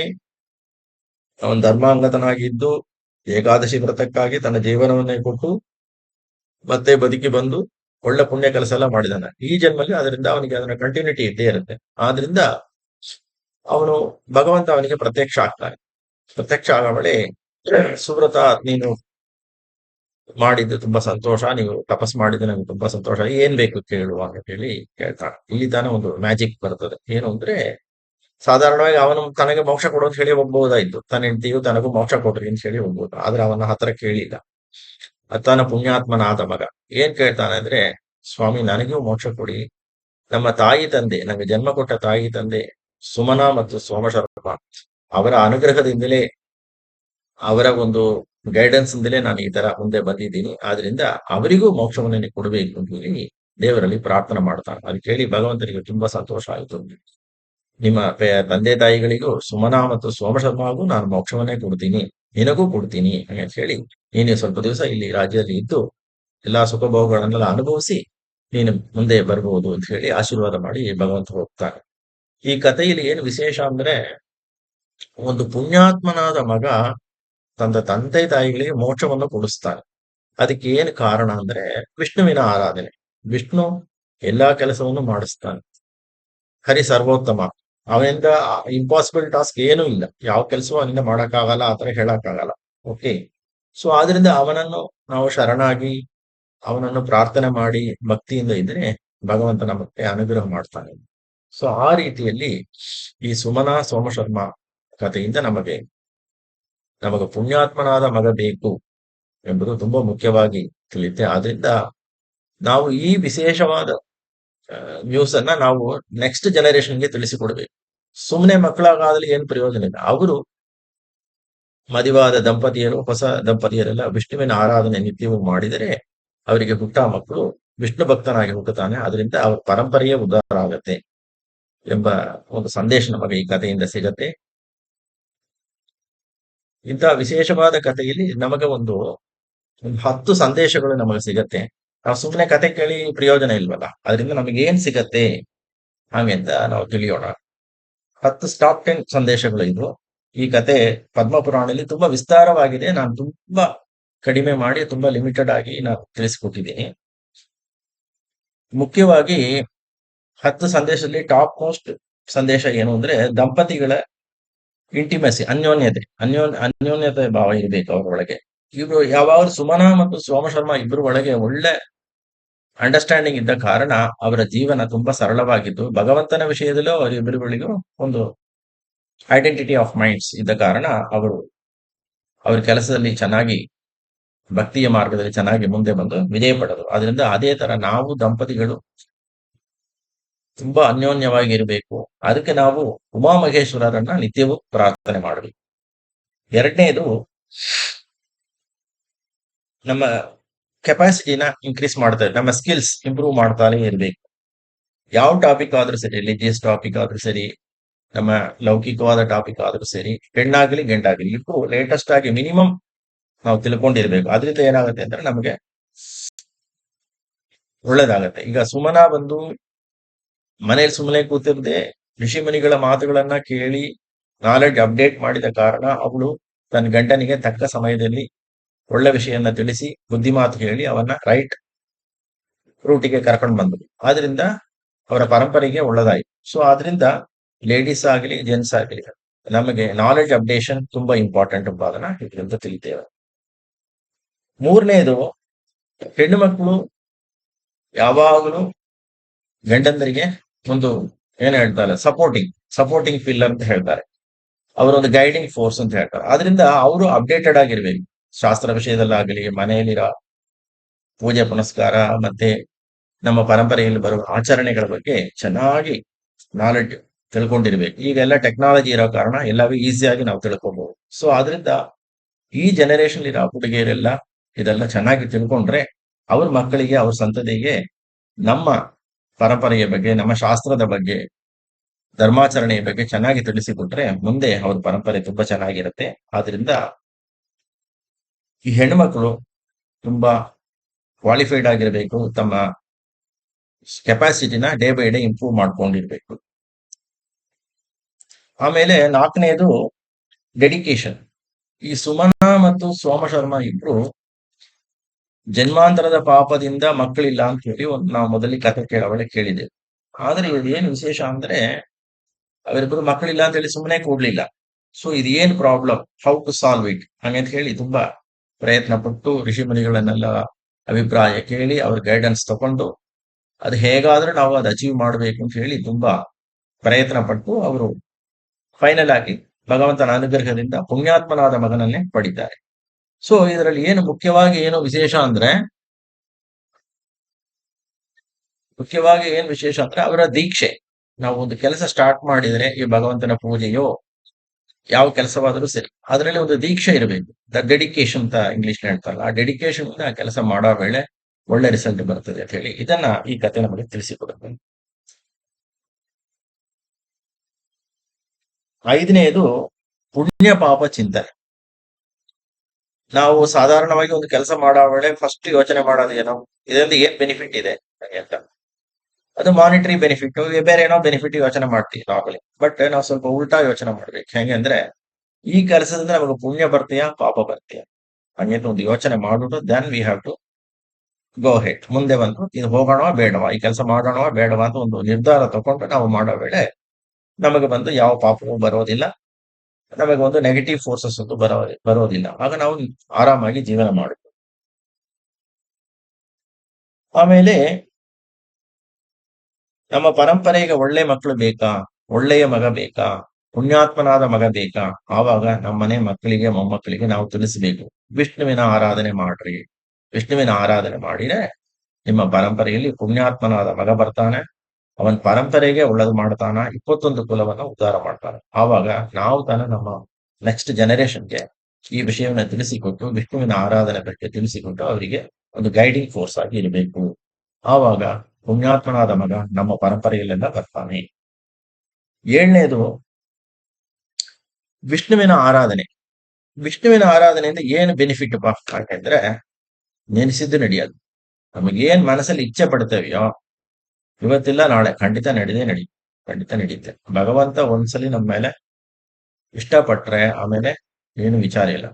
ಅವನು ಧರ್ಮಾಂಗತನಾಗಿದ್ದು ಏಕಾದಶಿ ವ್ರತಕ್ಕಾಗಿ ತನ್ನ ಜೀವನವನ್ನೇ ಕೊಟ್ಟು ಮತ್ತೆ ಬದುಕಿ ಬಂದು ಒಳ್ಳೆ ಪುಣ್ಯ ಕೆಲಸ ಎಲ್ಲ ಮಾಡಿದಾನೆ ಈ ಜನ್ಮಲ್ಲಿ. ಅದರಿಂದ ಅವನಿಗೆ ಅದನ್ನ ಕಂಟಿನ್ಯೂಟಿ ಇದ್ದೇ ಇರುತ್ತೆ. ಆದ್ರಿಂದ ಅವನು ಭಗವಂತ ಅವನಿಗೆ ಪ್ರತ್ಯಕ್ಷ ಆಗ್ತಾನೆ. ಪ್ರತ್ಯಕ್ಷ ಆಗೋ ವೇಳೆ ಸುಬ್ರತ, ನೀನು ಮಾಡಿದ್ದು ತುಂಬಾ ಸಂತೋಷ, ನೀವು ತಪಸ್ ಮಾಡಿದ್ದು ನಂಗೆ ತುಂಬಾ ಸಂತೋಷ, ಏನ್ ಬೇಕು ಕೇಳುವ ಅಂತ ಹೇಳಿ ಕೇಳ್ತಾನೆ. ಇಲ್ಲಿ ತಾನೇ ಒಂದು ಮ್ಯಾಜಿಕ್ ಬರ್ತದೆ. ಏನು ಅಂದ್ರೆ ಸಾಧಾರಣವಾಗಿ ಅವನು ತನಗೆ ಮೋಕ್ಷ ಕೊಡು ಅಂತ ಹೇಳಿ ಹೋಗ್ಬಹುದಾಯ್ತು, ತನ್ನ ಹೆಂಡತಿಯು ತನಗೂ ಮೋಕ್ಷ ಕೊಡ್ರಿ ಅಂತ ಹೇಳಿ ಹೋಗ್ಬೋದು. ಆದ್ರೆ ಅವನ ಹತ್ರ ಕೇಳಿಲ್ಲ. ತನ್ನ ಪುಣ್ಯಾತ್ಮನಾದ ಮಗ ಏನ್ ಕೇಳ್ತಾನೆ ಅಂದ್ರೆ, ಸ್ವಾಮಿ ನನಗೂ ಮೋಕ್ಷ ಕೊಡಿ, ನಮ್ಮ ತಾಯಿ ತಂದೆ, ನಂಗೆ ಜನ್ಮ ಕೊಟ್ಟ ತಾಯಿ ತಂದೆ ಸುಮನ ಮತ್ತು ಸೋಮಶರ್ಮ ಅವರ ಅನುಗ್ರಹದಿಂದಲೇ, ಅವರ ಒಂದು ಗೈಡೆನ್ಸ್ ಇಂದಲೇ ನಾನು ಈ ತರ ಮುಂದೆ ಬಂದಿದ್ದೀನಿ. ಆದ್ರಿಂದ ಅವರಿಗೂ ಮೋಕ್ಷವನ್ನೇ ಕೊಡಬೇಕು ಅಂತ ಹೇಳಿ ದೇವರಲ್ಲಿ ಪ್ರಾರ್ಥನೆ ಮಾಡ್ತಾನೆ. ಅದು ಕೇಳಿ ಭಗವಂತನಿಗೆ ತುಂಬಾ ಸಂತೋಷ ಆಯಿತು. ನಿಮ್ಮ ತಂದೆ ತಾಯಿಗಳಿಗೂ ಸುಮನ ಮತ್ತು ಸೋಮಶರ್ಮಗೂ ನಾನು ಮೋಕ್ಷವನ್ನೇ ಕೊಡ್ತೀನಿ, ನಿನಗೂ ಕೊಡ್ತೀನಿ ಅಂತ ಹೇಳಿ, ನೀನು ಸ್ವಲ್ಪ ದಿವಸ ಇಲ್ಲಿ ರಾಜ್ಯದಲ್ಲಿ ಇದ್ದು ಎಲ್ಲಾ ಸುಖಭೋಗಗಳನ್ನೆಲ್ಲ ಅನುಭವಿಸಿ ನೀನು ಮುಂದೆ ಬರ್ಬಹುದು ಅಂತ ಹೇಳಿ ಆಶೀರ್ವಾದ ಮಾಡಿ ಭಗವಂತ ಹೋಗ್ತಾನೆ. ಈ ಕಥೆಯಲ್ಲಿ ಏನು ವಿಶೇಷ ಅಂದ್ರೆ, ಒಂದು ಪುಣ್ಯಾತ್ಮನಾದ ಮಗ ತನ್ನ ತಂದೆ ತಾಯಿಗಳಿಗೆ ಮೋಕ್ಷವನ್ನು ಕೊಡಿಸ್ತಾನೆ. ಅದಕ್ಕೆ ಏನು ಕಾರಣ ಅಂದ್ರೆ ವಿಷ್ಣುವಿನ ಆರಾಧನೆ. ವಿಷ್ಣು ಎಲ್ಲಾ ಕೆಲಸವನ್ನು ಮಾಡಿಸ್ತಾನೆ. ಹರಿ ಸರ್ವೋತ್ತಮ, ಅವನಿಂದ ಇಂಪಾಸಿಬಲ್ ಟಾಸ್ಕ್ ಏನೂ ಇಲ್ಲ. ಯಾವ ಕೆಲಸವೂ ಅವನಿಂದ ಮಾಡಕ್ಕಾಗಲ್ಲ, ಆತರ ಹೇಳಕ್ಕಾಗಲ್ಲ. ಓಕೆ. ಸೊ ಆದ್ರಿಂದ ಅವನನ್ನು ನಾವು ಶರಣಾಗಿ ಅವನನ್ನು ಪ್ರಾರ್ಥನೆ ಮಾಡಿ ಭಕ್ತಿಯಿಂದ ಇದ್ರೆ ಭಗವಂತ ನಮಗೆ ಅನುಗ್ರಹ ಮಾಡ್ತಾನೆ. ಸೊ ಆ ರೀತಿಯಲ್ಲಿ ಈ ಸುಮನ ಸೋಮಶರ್ಮ ಕಥೆಯಿಂದ ನಮಗೆ ಪುಣ್ಯಾತ್ಮನಾದ ಮಗ ಬೇಕು ಎಂಬುದು ತುಂಬಾ ಮುಖ್ಯವಾಗಿ ತಿಳಿಯುತ್ತೆ. ಆದ್ರಿಂದ ನಾವು ಈ ವಿಶೇಷವಾದ ನ್ಯೂಸ್ ಅನ್ನ ನಾವು ನೆಕ್ಸ್ಟ್ ಜನರೇಷನ್ಗೆ ತಿಳಿಸಿಕೊಡ್ಬೇಕು. ಸುಮ್ಮನೆ ಮಕ್ಕಳಾಗಾದಲ್ಲಿ ಏನು ಪ್ರಯೋಜನ ಇಲ್ಲ. ಅವರು ಮದುವಾದ ದಂಪತಿಯರು, ಹೊಸ ದಂಪತಿಯರೆಲ್ಲ ವಿಷ್ಣುವಿನ ಆರಾಧನೆ ನಿತ್ಯವೂ ಮಾಡಿದರೆ ಅವರಿಗೆ ಹುಟ್ಟ ಮಕ್ಕಳು ವಿಷ್ಣು ಭಕ್ತನಾಗಿ ಹುಟ್ಟುತ್ತಾನೆ. ಅದರಿಂದ ಅವರ ಪರಂಪರೆಯೇ ಉದ್ಧಾರ ಆಗತ್ತೆ ಎಂಬ ಒಂದು ಸಂದೇಶ ನಮಗೆ ಈ ಕಥೆಯಿಂದ ಸಿಗತ್ತೆ. ಇಂತಹ ವಿಶೇಷವಾದ ಕಥೆಯಲ್ಲಿ ನಮಗೆ ಒಂದು 10 ಸಂದೇಶಗಳು ನಮಗೆ ಸಿಗತ್ತೆ. ನಾವು ಸುಮ್ಮನೆ ಕತೆ ಕೇಳಿ ಪ್ರಯೋಜನ ಇಲ್ವಲ್ಲ, ಅದರಿಂದ ನಮಗೆ ಏನ್ ಸಿಗತ್ತೆ ಹಾಗೆ ಅಂತ ನಾವು ತಿಳಿಯೋಣ. 10 ಟಾಪ್ 10 ಸಂದೇಶಗಳು ಇದು. ಈ ಕತೆ ಪದ್ಮಪುರಾಣದಲ್ಲಿ ತುಂಬಾ ವಿಸ್ತಾರವಾಗಿದೆ. ನಾನು ತುಂಬಾ ಕಡಿಮೆ ಮಾಡಿ ತುಂಬಾ ಲಿಮಿಟೆಡ್ ಆಗಿ ನಾನು ತಿಳಿಸ್ಕೊಟ್ಟಿದ್ದೀನಿ. ಮುಖ್ಯವಾಗಿ 10 ಸಂದೇಶದಲ್ಲಿ ಟಾಪ್ ಮೋಸ್ಟ್ ಸಂದೇಶ ಏನು ಅಂದ್ರೆ, ದಂಪತಿಗಳ ಇಂಟಿಮೆಸಿ, ಅನ್ಯೋನ್ಯತೆ ಭಾವ ಇರಬೇಕು ಅವರೊಳಗೆ. ಇವರು ಯಾವಾಗಲೂ ಸುಮನ ಮತ್ತು ಸೋಮಶರ್ಮ ಇಬ್ಬರು ಒಳಗೆ ಒಳ್ಳೆ ಅಂಡರ್ಸ್ಟ್ಯಾಂಡಿಂಗ್ ಇದ್ದ ಕಾರಣ ಅವರ ಜೀವನ ತುಂಬಾ ಸರಳವಾಗಿದ್ದು, ಭಗವಂತನ ವಿಷಯದಲ್ಲೂ ಅವರಿಬ್ಬರುಗಳಿಗೂ ಒಂದು ಐಡೆಂಟಿಟಿ ಆಫ್ ಮೈಂಡ್ಸ್ ಇದ್ದ ಕಾರಣ ಅವರು ಅವರ ಕೆಲಸದಲ್ಲಿ ಚೆನ್ನಾಗಿ, ಭಕ್ತಿಯ ಮಾರ್ಗದಲ್ಲಿ ಚೆನ್ನಾಗಿ ಮುಂದೆ ಬಂದು ವಿಜಯ ಪಡೆದರು. ಅದರಿಂದ ಅದೇ ತರ ನಾವು ದಂಪತಿಗಳು ತುಂಬಾ ಅನ್ಯೋನ್ಯವಾಗಿ ಇರಬೇಕು. ಅದಕ್ಕೆ ನಾವು ಉಮಾಮಹೇಶ್ವರರನ್ನ ನಿತ್ಯವೂ ಪ್ರಾರ್ಥನೆ ಮಾಡಬೇಕು. ಎರಡನೇದು, ನಮ್ಮ ಕೆಪಾಸಿಟಿನ ಇನ್ಕ್ರೀಸ್ ಮಾಡ್ತಾ ನಮ್ಮ ಸ್ಕಿಲ್ಸ್ ಇಂಪ್ರೂವ್ ಮಾಡ್ತಾನೆ ಇರಬೇಕು. ಯಾವ ಟಾಪಿಕ್ ಆದ್ರೂ ಸರಿ, ರಿಲಿಜಿಯಸ್ ಟಾಪಿಕ್ ಆದ್ರೂ ಸರಿ, ನಮ್ಮ ಲೌಕಿಕವಾದ ಟಾಪಿಕ್ ಆದ್ರೂ ಸರಿ, ಹೆಣ್ಣಾಗ್ಲಿ ಗಂಡಾಗ್ಲಿ ಇಬ್ರು ಲೇಟೆಸ್ಟ್ ಆಗಿ ಮಿನಿಮಮ್ ನಾವು ತಿಳ್ಕೊಂಡಿರ್ಬೇಕು. ಅದರಿಂದ ಏನಾಗುತ್ತೆ ಅಂದ್ರೆ ನಮಗೆ ಒಳ್ಳೇದಾಗತ್ತೆ. ಈಗ ಸುಮನ ಬಂದು ಮನೇಲಿ ಸುಮ್ಮನೆ ಕೂತಿರದೆ ಋಷಿ ಮುನಿಗಳ ಮಾತುಗಳನ್ನ ಕೇಳಿ ನಾಲೆಡ್ಜ್ ಅಪ್ಡೇಟ್ ಮಾಡಿದ ಕಾರಣ ಅವಳು ತನ್ನ ಗಂಡನಿಗೆ ತಕ್ಕ ಸಮಯದಲ್ಲಿ ಒಳ್ಳೆ ವಿಷಯನ ತಿಳಿಸಿ ಬುದ್ಧಿಮಾತು ಹೇಳಿ ಅವನ್ನ ರೈಟ್ ರೂಟಿಗೆ ಕರ್ಕೊಂಡು ಬಂದ್ರು. ಆದ್ರಿಂದ ಅವರ ಪರಂಪರೆಗೆ ಒಳ್ಳೆದಾಯ್ತು. ಸೊ ಆದ್ರಿಂದ ಲೇಡೀಸ್ ಆಗಲಿ ಜೆಂಟ್ಸ್ ಆಗಲಿ ನಮಗೆ ನಾಲೆಡ್ಜ್ ಅಪ್ಡೇಷನ್ ತುಂಬಾ ಇಂಪಾರ್ಟೆಂಟ್ ಎಂಬುದನ್ನ ಇದರಿಂದ ತಿಳಿತೇವೆ. ಮೂರನೇದು, ಹೆಣ್ಣು ಮಕ್ಕಳು ಯಾವಾಗಲೂ ಗಂಡಂದರಿಗೆ ಒಂದು ಏನ್ ಹೇಳ್ತಾರೆ, ಸಪೋರ್ಟಿಂಗ್ ಪಿಲ್ಲರ್ ಅಂತ ಹೇಳ್ತಾರೆ. ಅವರೊಂದು ಗೈಡಿಂಗ್ ಫೋರ್ಸ್ ಅಂತ ಹೇಳ್ತಾರೆ. ಆದ್ರಿಂದ ಅವರು ಅಪ್ಡೇಟೆಡ್ ಆಗಿರ್ಬೇಕು. ಶಾಸ್ತ್ರ ವಿಷಯದಲ್ಲಾಗಲಿ, ಮನೆಯಲ್ಲಿರೋ ಪೂಜೆ ಪುನಸ್ಕಾರ ಮತ್ತೆ ನಮ್ಮ ಪರಂಪರೆಯಲ್ಲಿ ಬರುವ ಆಚರಣೆಗಳ ಬಗ್ಗೆ ಚೆನ್ನಾಗಿ ನಾಲೆಡ್ಜ್ ತಿಳ್ಕೊಂಡಿರ್ಬೇಕು. ಈಗೆಲ್ಲ ಟೆಕ್ನಾಲಜಿ ಇರೋ ಕಾರಣ ಎಲ್ಲವೂ ಈಸಿಯಾಗಿ ನಾವು ತಿಳ್ಕೊಬಹುದು. ಸೊ ಆದ್ರಿಂದ ಈ ಜನರೇಷನ್ ಇರೋ ಹುಡುಗಿಯರೆಲ್ಲ ಇದೆಲ್ಲ ಚೆನ್ನಾಗಿ ತಿಳ್ಕೊಂಡ್ರೆ ಅವ್ರ ಮಕ್ಕಳಿಗೆ, ಅವ್ರ ಸಂತತಿಗೆ ನಮ್ಮ ಪರಂಪರೆಯ ಬಗ್ಗೆ, ನಮ್ಮ ಶಾಸ್ತ್ರದ ಬಗ್ಗೆ, ಧರ್ಮಾಚರಣೆಯ ಬಗ್ಗೆ ಚೆನ್ನಾಗಿ ತಿಳಿಸಿಕೊಟ್ರೆ ಮುಂದೆ ಅವ್ರ ಪರಂಪರೆ ತುಂಬಾ ಚೆನ್ನಾಗಿರುತ್ತೆ. ಆದ್ರಿಂದ ಈ ಹೆಣ್ಮಕ್ಳು ತುಂಬಾ ಕ್ವಾಲಿಫೈಡ್ ಆಗಿರ್ಬೇಕು. ತಮ್ಮ ಕೆಪಾಸಿಟಿನ ಡೇ ಬೈ ಡೇ ಇಂಪ್ರೂವ್ ಮಾಡ್ಕೊಂಡಿರ್ಬೇಕು. ಆಮೇಲೆ ನಾಲ್ಕನೇದು ಡೆಡಿಕೇಶನ್. ಈ ಸುಮನ ಮತ್ತು ಸೋಮ ಶರ್ಮಾ ಇಬ್ರು ಜನ್ಮಾಂತರದ ಪಾಪದಿಂದ ಮಕ್ಕಳಿಲ್ಲ ಅಂತ ಹೇಳಿ ನಾವು ಮೊದಲಿಗೆ ಕಥೆ ಕೇಳಿದ್ದೇವೆ. ಆದ್ರೆ ಇದು ಏನು ವಿಶೇಷ ಅಂದ್ರೆ ಅವರಿಬ್ಬರು ಮಕ್ಕಳಿಲ್ಲ ಅಂತ ಹೇಳಿ ಸುಮ್ಮನೆ ಕೂಡ್ಲಿಲ್ಲ. ಸೊ ಇದು ಏನ್ problem, how to solve it ಹಂಗಂತ ಹೇಳಿ ತುಂಬಾ ಪ್ರಯತ್ನ ಪಟ್ಟು ಋಷಿ ಮುನಿಗಳನ್ನೆಲ್ಲ ಅಭಿಪ್ರಾಯ ಕೇಳಿ ಅವ್ರ ಗೈಡೆನ್ಸ್ ತಗೊಂಡು ಅದು ಹೇಗಾದ್ರೂ ನಾವು ಅದು ಅಚೀವ್ ಮಾಡಬೇಕು ಅಂತ ಹೇಳಿ ತುಂಬಾ ಪ್ರಯತ್ನ ಪಟ್ಟು ಅವರು ಫೈನಲ್ ಆಗಿ ಭಗವಂತನ ಅನುಗ್ರಹದಿಂದ ಪುಣ್ಯಾತ್ಮನಾದ ಮಗನನ್ನೇ ಪಡಿತಾರೆ. ಸೊ ಇದರಲ್ಲಿ ಮುಖ್ಯವಾಗಿ ಏನು ವಿಶೇಷ ಅಂದ್ರೆ ಅವರ ದೀಕ್ಷೆ. ನಾವು ಒಂದು ಕೆಲಸ ಸ್ಟಾರ್ಟ್ ಮಾಡಿದ್ರೆ, ಈ ಭಗವಂತನ ಪೂಜೆಯೋ ಯಾವ ಕೆಲಸವಾದರೂ ಸರಿ, ಅದರಲ್ಲಿ ಒಂದು ದೀಕ್ಷೆ ಇರಬೇಕು. ದ ಡೆಡಿಕೇಶನ್ ಅಂತ ಇಂಗ್ಲಿಷ್ ಹೇಳ್ತಾರಲ್ಲ, ಆ ಡೆಡಿಕೇಶನ್ ಆ ಕೆಲಸ ಮಾಡೋ ವೇಳೆ ಒಳ್ಳೆ ರಿಸಲ್ಟ್ ಬರ್ತದೆ ಅಂತ ಹೇಳಿ ಇದನ್ನ ಈ ಕಥೆ ನಮಗೆ ತಿಳಿಸಿಕೊಡುತ್ತೆ. ಐದನೇದು ಪುಣ್ಯ ಪಾಪ ಚಿಂತನೆ. ನಾವು ಸಾಧಾರಣವಾಗಿ ಒಂದು ಕೆಲಸ ಮಾಡೋ ವೇಳೆ ಫಸ್ಟ್ ಯೋಚನೆ ಮಾಡೋದು ಏನೋ, ಇದರಿಂದ ಏನ್ ಬೆನಿಫಿಟ್ ಇದೆ ಅಂತ. ಅದು ಮಾನಿಟರಿ ಬೆನಿಫಿಟ್, ಬೇರೆ ಏನೋ ಬೆನಿಫಿಟ್ ಯೋಚನೆ ಮಾಡ್ತೀವಿ ನಾರ್ಮಲಿ. ಬಟ್ ನಾವು ಸ್ವಲ್ಪ ಉಲ್ಟಾ ಯೋಚನೆ ಮಾಡ್ಬೇಕು. ಹೆಂಗೆ ಅಂದ್ರೆ, ಈ ಕೆಲಸದಿಂದ ನಮಗೆ ಪುಣ್ಯ ಬರ್ತೀಯಾ ಪಾಪ ಬರ್ತೀಯಾ ಹಂಗೆ ಒಂದು ಯೋಚನೆ ಮಾಡ್ಬಿಟ್ಟು then we have to go head. ಮುಂದೆ ಬಂದು ಇದು ಹೋಗೋಣವಾ ಬೇಡವಾ, ಈ ಕೆಲಸ ಮಾಡೋಣವಾ ಬೇಡವಾ ಅಂತ ಒಂದು ನಿರ್ಧಾರ ತಗೊಂಡು ನಾವು ಮಾಡೋ ವೇಳೆ ನಮಗೆ ಬಂದು ಯಾವ ಪಾಪವೂ ಬರೋದಿಲ್ಲ, ನಮಗೆ ಒಂದು ನೆಗೆಟಿವ್ ಫೋರ್ಸಸ್ ಒಂದು ಬರೋದಿಲ್ಲ. ಆಗ ನಾವು ಆರಾಮಾಗಿ ಜೀವನ ಮಾಡಬೇಕು. ಆಮೇಲೆ ನಮ್ಮ ಪರಂಪರೆಗೆ ಒಳ್ಳೆ ಮಕ್ಕಳು ಬೇಕಾ, ಒಳ್ಳೆಯ ಮಗ ಬೇಕಾ, ಪುಣ್ಯಾತ್ಮನಾದ ಮಗ ಬೇಕಾ, ಆವಾಗ ನಮ್ಮನೆ ಮಕ್ಕಳಿಗೆ ಮೊಮ್ಮಕ್ಕಳಿಗೆ ನಾವು ತಿಳಿಸಬೇಕು, ವಿಷ್ಣುವಿನ ಆರಾಧನೆ ಮಾಡ್ರಿ. ವಿಷ್ಣುವಿನ ಆರಾಧನೆ ಮಾಡಿದ್ರೆ ನಿಮ್ಮ ಪರಂಪರೆಯಲ್ಲಿ ಪುಣ್ಯಾತ್ಮನಾದ ಮಗ ಬರ್ತಾನೆ, ಅವನ ಪರಂಪರೆಗೆ ಒಳ್ಳೇದು ಮಾಡ್ತಾನ, 21 ಕುಲವನ್ನ ಉದ್ಧಾರ ಮಾಡ್ತಾನೆ. ಆವಾಗ ನಾವು ನಮ್ಮ ನೆಕ್ಸ್ಟ್ ಜನರೇಷನ್ಗೆ ಈ ವಿಷಯವನ್ನ ತಿಳಿಸಿಕೊಟ್ಟು, ವಿಷ್ಣುವಿನ ಆರಾಧನೆ ಬಗ್ಗೆ ತಿಳಿಸಿಕೊಟ್ಟು ಅವರಿಗೆ ಒಂದು ಗೈಡಿಂಗ್ ಫೋರ್ಸ್ ಆಗಿ ಇರಬೇಕು. ಆವಾಗ ಪುಣ್ಯಾತ್ಮನಾದ ಮಗ ನಮ್ಮ ಪರಂಪರೆಯಲ್ಲೆಲ್ಲ ಬರ್ತಾನೆ. ಏಳನೇದು ವಿಷ್ಣುವಿನ ಆರಾಧನೆ. ವಿಷ್ಣುವಿನ ಆರಾಧನೆಯಿಂದ ಏನು ಬೆನಿಫಿಟ್ ಅಂದ್ರೆ, ನೆನೆಸಿದ್ದು ನಡೆಯೋದು. ನಮಗೇನ್ ಮನಸ್ಸಲ್ಲಿ ಇಚ್ಛೆ ಪಡ್ತೇವೆಯೋ ಇವತ್ತಿಲ್ಲ ನಾಳೆ ಖಂಡಿತ ನಡೆಯುತ್ತೆ. ಭಗವಂತ ಒಂದ್ಸಲಿ ನಮ್ಮ ಮೇಲೆ ಇಷ್ಟಪಟ್ರೆ ಆಮೇಲೆ ಏನು ವಿಚಾರ ಇಲ್ಲ,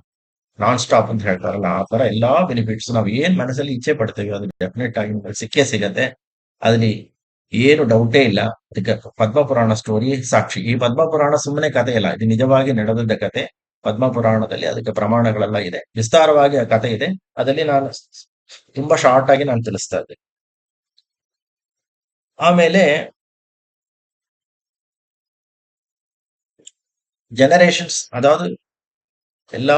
ನಾನ್ ಸ್ಟಾಪ್ ಅಂತ ಹೇಳ್ತಾರಲ್ಲ, ಆ ತರ ಎಲ್ಲಾ ಬೆನಿಫಿಟ್ಸ್ ನಾವು ಏನ್ ಮನಸ್ಸಲ್ಲಿ ಇಚ್ಛೆ ಪಡ್ತೇವೆ ಅದು ಡೆಫಿನೆಟ್ ಆಗಿ ಸಿಕ್ಕೇ ಸಿಗತ್ತೆ. ಅದ್ರಲ್ಲಿ ಏನು ಡೌಟೇ ಇಲ್ಲ. ಅದಕ್ಕೆ ಪದ್ಮಪುರಾಣ ಸ್ಟೋರಿ ಸಾಕ್ಷಿ. ಈ ಪದ್ಮಪುರಾಣ ಸುಮ್ಮನೆ ಕಥೆ ಇಲ್ಲ, ಇದು ನಿಜವಾಗಿ ನಡೆದ ಕತೆ. ಪದ್ಮಪುರಾಣದಲ್ಲಿ ಅದಕ್ಕೆ ಪ್ರಮಾಣಗಳೆಲ್ಲ ಇದೆ, ವಿಸ್ತಾರವಾಗಿ ಆ ಕಥೆ ಇದೆ. ಅದರಲ್ಲಿ ನಾನು ತುಂಬಾ ಶಾರ್ಟ್ ಆಗಿ ನಾನು ತಿಳಿಸ್ತಾ ಇದ್ದೆ. ಆಮೇಲೆ ಜನರೇಷನ್ಸ್, ಅದಾவது ಎಲ್ಲಾ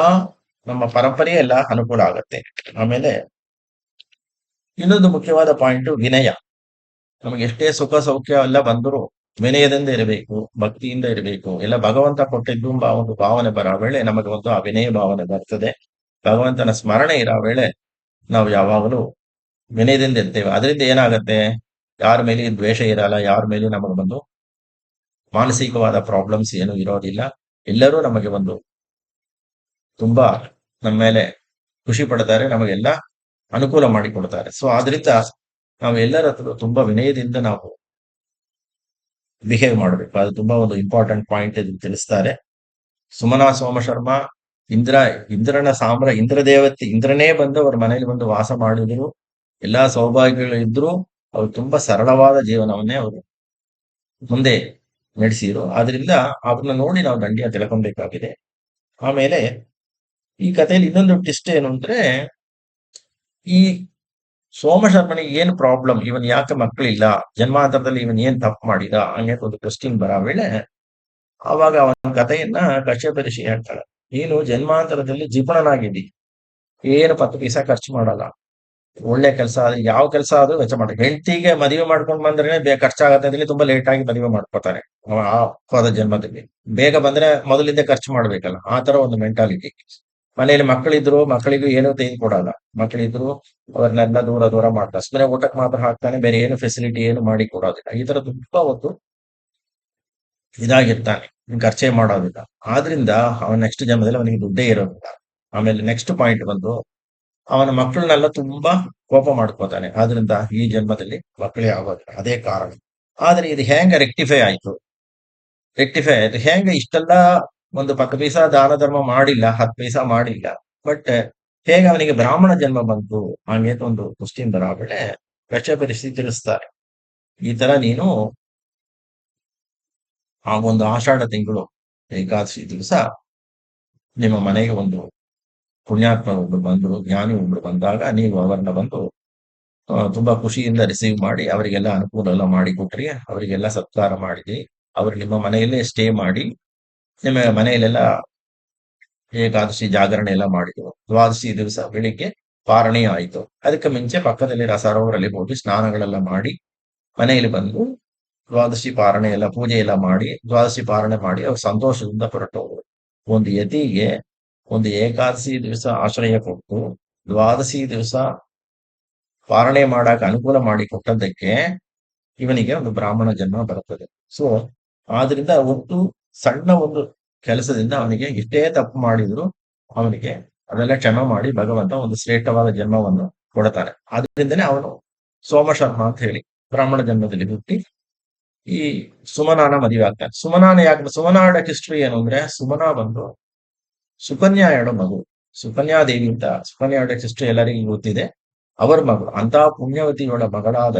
ನಮ್ಮ ಪರಂಪರೆ ಎಲ್ಲ ಅನುಕೂಲ ಆಗತ್ತೆ. ಆಮೇಲೆ ಇನ್ನೊಂದು ಮುಖ್ಯವಾದ ಪಾಯಿಂಟ್ ವಿನಯ. ನಮಗೆ ಎಷ್ಟೇ ಸುಖ ಸೌಖ್ಯ ಎಲ್ಲ ಬಂದರೂ ವಿನಯದಿಂದ ಇರಬೇಕು, ಭಕ್ತಿಯಿಂದ ಇರಬೇಕು. ಎಲ್ಲ ಭಗವಂತ ಕೊಟ್ಟಿದ್ದು ಒಂದು ಭಾವನೆ ಬರೋ ವೇಳೆ ನಮಗೆ ಒಂದು ಆ ವಿನಯ ಭಾವನೆ ಬರ್ತದೆ. ಭಗವಂತನ ಸ್ಮರಣೆ ಇರೋ ವೇಳೆ ನಾವು ಯಾವಾಗಲೂ ವಿನಯದಿಂದ ಇರ್ತೇವೆ. ಅದರಿಂದ ಏನಾಗತ್ತೆ, ಯಾರ ಮೇಲೆ ದ್ವೇಷ ಇರಲ್ಲ, ಯಾರ ಮೇಲೆ ನಮಗೆ ಬಂದು ಮಾನಸಿಕವಾದ ಪ್ರಾಬ್ಲಮ್ಸ್ ಏನು ಇರೋದಿಲ್ಲ. ಎಲ್ಲರೂ ನಮಗೆ ಒಂದು ತುಂಬಾ ನಮ್ಮ ಮೇಲೆ ಖುಷಿ ಪಡ್ತಾರೆ, ನಮಗೆಲ್ಲ ಅನುಕೂಲ ಮಾಡಿಕೊಡ್ತಾರೆ. ಸೊ ಆದ್ರಿಂದ ನಾವು ಎಲ್ಲರ ಹತ್ರ ತುಂಬಾ ವಿನಯದಿಂದ ನಾವು ಬಿಹೇವ್ ಮಾಡಬೇಕು. ಅದು ತುಂಬಾ ಒಂದು ಇಂಪಾರ್ಟೆಂಟ್ ಪಾಯಿಂಟ್ ಇದು ತಿಳಿಸ್ತಾರೆ. ಸುಮನಾ ಸೋಮ ಶರ್ಮಾ ಇಂದ್ರ ಇಂದ್ರ ದೇವತೆ ಇಂದ್ರನೇ ಬಂದು ಅವ್ರ ಮನೇಲಿ ಬಂದು ವಾಸ ಮಾಡಿದ್ರು. ಎಲ್ಲಾ ಸೌಭಾಗ್ಯಗಳು ಇದ್ರು. ಅವ್ರು ತುಂಬಾ ಸರಳವಾದ ಜೀವನವನ್ನೇ ಅವರು ಮುಂದೆ ನಡೆಸಿದ್ರು. ಆದ್ರಿಂದ ಅವ್ರನ್ನ ನೋಡಿ ನಾವು ದಂಡಿಯ ತಿಳ್ಕೊಬೇಕಾಗಿದೆ. ಆಮೇಲೆ ಈ ಕಥೆಯಲ್ಲಿ ಇನ್ನೊಂದು ಟ್ವಿಸ್ಟ್ ಏನು ಅಂದ್ರೆ, ಈ ಸೋಮಶರ್ಮನಿಗೆ ಏನ್ ಪ್ರಾಬ್ಲಮ್, ಇವನ್ ಯಾಕೆ ಮಕ್ಕಳಿಲ್ಲ, ಜನ್ಮಾಂತರದಲ್ಲಿ ಇವನ್ ಏನ್ ತಪ್ಪು ಮಾಡಿದ ಹಂಗೆ ಒಂದು ಕ್ವಶ್ಚನ್ ಬರೋ ವೇಳೆ, ಆವಾಗ ಅವನ ಕಥೆಯನ್ನ ಕಶ್ಯಪ ಋಷಿ ಹೇಳ್ತಾಳೆ. ನೀನು ಜನ್ಮಾಂತರದಲ್ಲಿ ಜಿಪುಣನಾಗಿದ್ದಿ, ಏನು 10 ಪೈಸಾ ಖರ್ಚು ಮಾಡಲ್ಲ, ಒಳ್ಳೆ ಕೆಲಸ ಯಾವ ಕೆಲಸ ಆದ್ರೂ ವೆಚ್ಚ ಮಾಡಿ. ಹೆಂಡತಿಗೆ ಮದುವೆ ಮಾಡ್ಕೊಂಡು ಬಂದ್ರೆ ಖರ್ಚಾಗತ್ತೆ ಅಂತೇಳಿ ತುಂಬಾ ಲೇಟ್ ಆಗಿ ಮದುವೆ ಮಾಡ್ಕೋತಾನೆ ಆ ಹೋದ ಜನ್ಮದಲ್ಲಿ. ಬೇಗ ಬಂದ್ರೆ ಮೊದಲಿಂದ ಖರ್ಚು ಮಾಡ್ಬೇಕಲ್ಲ, ಆ ತರ ಒಂದು ಮೆಂಟಾಲಿಟಿ. ಮನೆಯಲ್ಲಿ ಮಕ್ಕಳಿದ್ರು, ಮಕ್ಕಳಿಗೂ ಏನೂ ತೆಗೆದು ಕೊಡಲ್ಲ. ಮಕ್ಕಳಿದ್ರು ಅವ್ರನ್ನೆಲ್ಲ ದೂರ ದೂರ ಮಾಡ್ತಾರೆ. ಸುಮ್ಮನೆ ಊಟಕ್ಕೆ ಮಾತ್ರ ಹಾಕ್ತಾನೆ, ಬೇರೆ ಏನು ಫೆಸಿಲಿಟಿ ಏನು ಮಾಡಿ ಕೊಡೋದಿಲ್ಲ. ಈ ತರ ತುಂಬಾ ಒಂದು ಇದಾಗಿರ್ತಾನೆ, ಖರ್ಚೆ ಮಾಡೋದಿಲ್ಲ. ಆದ್ರಿಂದ ಅವನ ನೆಕ್ಸ್ಟ್ ಜನ್ಮದಲ್ಲಿ ಅವನಿಗೆ ದುಡ್ಡೇ ಇರೋದಿಲ್ಲ. ಆಮೇಲೆ ನೆಕ್ಸ್ಟ್ ಪಾಯಿಂಟ್ ಬಂದು, ಅವನ ಮಕ್ಕಳನ್ನೆಲ್ಲ ತುಂಬಾ ಕೋಪ ಮಾಡ್ಕೋತಾನೆ. ಆದ್ರಿಂದ ಈ ಜನ್ಮದಲ್ಲಿ ಮಕ್ಕಳೇ ಆಗೋದಿಲ್ಲ, ಅದೇ ಕಾರಣ. ಆದ್ರೆ ಇದು ಹೆಂಗ ರೆಕ್ಟಿಫೈ ಆಯ್ತು ಹೆಂಗ? ಇಷ್ಟೆಲ್ಲ ಒಂದು 10 ಪೈಸಾ ದಾನ ಧರ್ಮ ಮಾಡಿಲ್ಲ, 10 ಪೈಸಾ ಮಾಡಿಲ್ಲ, ಬಟ್ ಹೇಗೆ ಅವನಿಗೆ ಬ್ರಾಹ್ಮಣ ಜನ್ಮ ಬಂತು ಹಂಗೆ ಅಂತ ಒಂದು ಕ್ವಶ್ಚನ್ ಬರಾಬಳೆ ಕಶ್ಯಪ ಋಷಿ ತಿಳಿಸ್ತಾರೆ. ಈ ತರ ನೀನು ಆ ಒಂದು ಆಷಾಢ ತಿಂಗಳು ಏಕಾದಶಿ ದಿವಸ ನಿಮ್ಮ ಮನೆಗೆ ಒಂದು ಪುಣ್ಯಾತ್ಮ ಒಬ್ರು ಬಂದ್ರು, ಜ್ಞಾನಿ ಒಬ್ರು ಬಂದಾಗ ನೀವು ಅವರನ್ನ ಬಂದು ತುಂಬಾ ಖುಷಿಯಿಂದ ರಿಸೀವ್ ಮಾಡಿ ಅವರಿಗೆಲ್ಲ ಅನುಕೂಲ ಎಲ್ಲ ಮಾಡಿ ಕೊಟ್ರಿ, ಅವರಿಗೆಲ್ಲ ಸತ್ಕಾರ ಮಾಡಿದ್ರಿ. ಅವರು ನಿಮ್ಮ ಮನೆಯಲ್ಲೇ ಸ್ಟೇ ಮಾಡಿ ನಿಮ್ಮ ಮನೆಯಲ್ಲೆಲ್ಲ ಏಕಾದಶಿ ಜಾಗರಣೆ ಎಲ್ಲ ಮಾಡಿದ್ರು. ದ್ವಾದಶಿ ದಿವಸ ಬೆಳಿಗ್ಗೆ ಪಾರಣೆ ಆಯಿತು. ಅದಕ್ಕೆ ಮುಂಚೆ ಪಕ್ಕದಲ್ಲಿ ಸರೋವರಲ್ಲಿ ಹೋಗಿ ಸ್ನಾನಗಳೆಲ್ಲ ಮಾಡಿ ಮನೆಯಲ್ಲಿ ಬಂದು ದ್ವಾದಶಿ ಪಾರಣೆ ಎಲ್ಲ ಪೂಜೆ ಎಲ್ಲ ಮಾಡಿ ದ್ವಾದಶಿ ಪಾರಣೆ ಮಾಡಿ ಅವ್ರು ಸಂತೋಷದಿಂದ ಹೊರಟವರು. ಒಂದು ಯತಿಗೆ ಒಂದು ಏಕಾದಶಿ ದಿವಸ ಆಶ್ರಯ ಕೊಟ್ಟು ದ್ವಾದಶಿ ದಿವಸ ಪಾರಣೆ ಮಾಡಾಕ ಅನುಕೂಲ ಮಾಡಿ ಕೊಟ್ಟದ್ದಕ್ಕೆ ಇವನಿಗೆ ಒಂದು ಬ್ರಾಹ್ಮಣ ಜನ್ಮ ಬರುತ್ತದೆ. ಸೊ ಆದ್ರಿಂದ ಒಟ್ಟು ಸಣ್ಣ ಒಂದು ಕೆಲಸದಿಂದ ಅವನಿಗೆ ಎಷ್ಟೇ ತಪ್ಪು ಮಾಡಿದ್ರು ಅವನಿಗೆ ಅದೆಲ್ಲ ಕ್ಷಮೆ ಮಾಡಿ ಭಗವಂತ ಒಂದು ಶ್ರೇಷ್ಠವಾದ ಜನ್ಮವನ್ನು ಕೊಡ್ತಾನೆ. ಆದ್ರಿಂದನೇ ಅವನು ಸೋಮಶರ್ಮ ಅಂತ ಹೇಳಿ ಬ್ರಾಹ್ಮಣ ಜನ್ಮದಲ್ಲಿ ಹುಟ್ಟಿ ಈ ಸುಮನಾನ ಮದುವೆ ಆಗ್ತಾನೆ. ಸುಮನಾ ಆಡಕ್ ಹಿಸ್ಟ್ರಿ ಏನು ಅಂದ್ರೆ, ಸುಮನಾ ಬಂದು ಸುಕನ್ಯಾ ಹೇಳೋ ಮಗು. ಸುಕನ್ಯಾ ದೇವಿ ಅಂತ ಸುಕನ್ಯಾ ಆಡಕ್ ಹಿಸ್ಟ್ರಿ ಎಲ್ಲರಿಗೂ ಗೊತ್ತಿದೆ. ಅವರ ಮಗಳು ಅಂತ ಪುಣ್ಯವತಿಯೊಳ ಮಗಳಾದ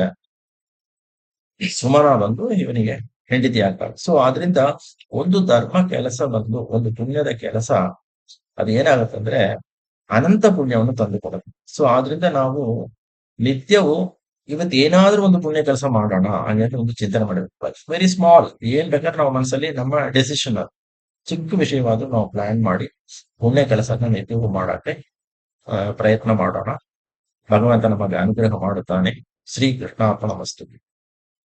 ಸುಮನಾ ಬಂದು ಇವನಿಗೆ ಹೆಂಡತಿ ಆಗ್ತಾಳೆ. ಸೊ ಆದ್ರಿಂದ ಒಂದು ಧರ್ಮ ಕೆಲಸ ಬಂದು ಒಂದು ಪುಣ್ಯದ ಕೆಲಸ ಅದು ಏನಾಗತ್ತಂದ್ರೆ ಅನಂತ ಪುಣ್ಯವನ್ನು ತಂದು ಕೊಡುತ್ತೆ. ಸೊ ಆದ್ರಿಂದ ನಾವು ನಿತ್ಯವೂ ಇವತ್ತು ಏನಾದ್ರೂ ಒಂದು ಪುಣ್ಯ ಕೆಲಸ ಮಾಡೋಣ ಹಂಗೆ ಒಂದು ಚಿಂತನೆ ಮಾಡಬೇಕು. ವೆರಿ ಸ್ಮಾಲ್, ಏನ್ ಬೇಕಾದ್ರೆ ನಾವು ಮನಸ್ಸಲ್ಲಿ ನಮ್ಮ ಡೆಸಿಷನ್ ಚಿಕ್ಕ ವಿಷಯವಾದ್ರೂ ನಾವು ಪ್ಲಾನ್ ಮಾಡಿ ಪುಣ್ಯ ಕೆಲಸನ ನಿತ್ಯವೂ ಮಾಡಕ್ಕೆ ಪ್ರಯತ್ನ ಮಾಡೋಣ. ಭಗವಂತ ನಮಗೆ ಅನುಗ್ರಹ ಮಾಡುತ್ತಾನೆ. ಶ್ರೀ ಕೃಷ್ಣಾರ್ಪಣಮಸ್ತು.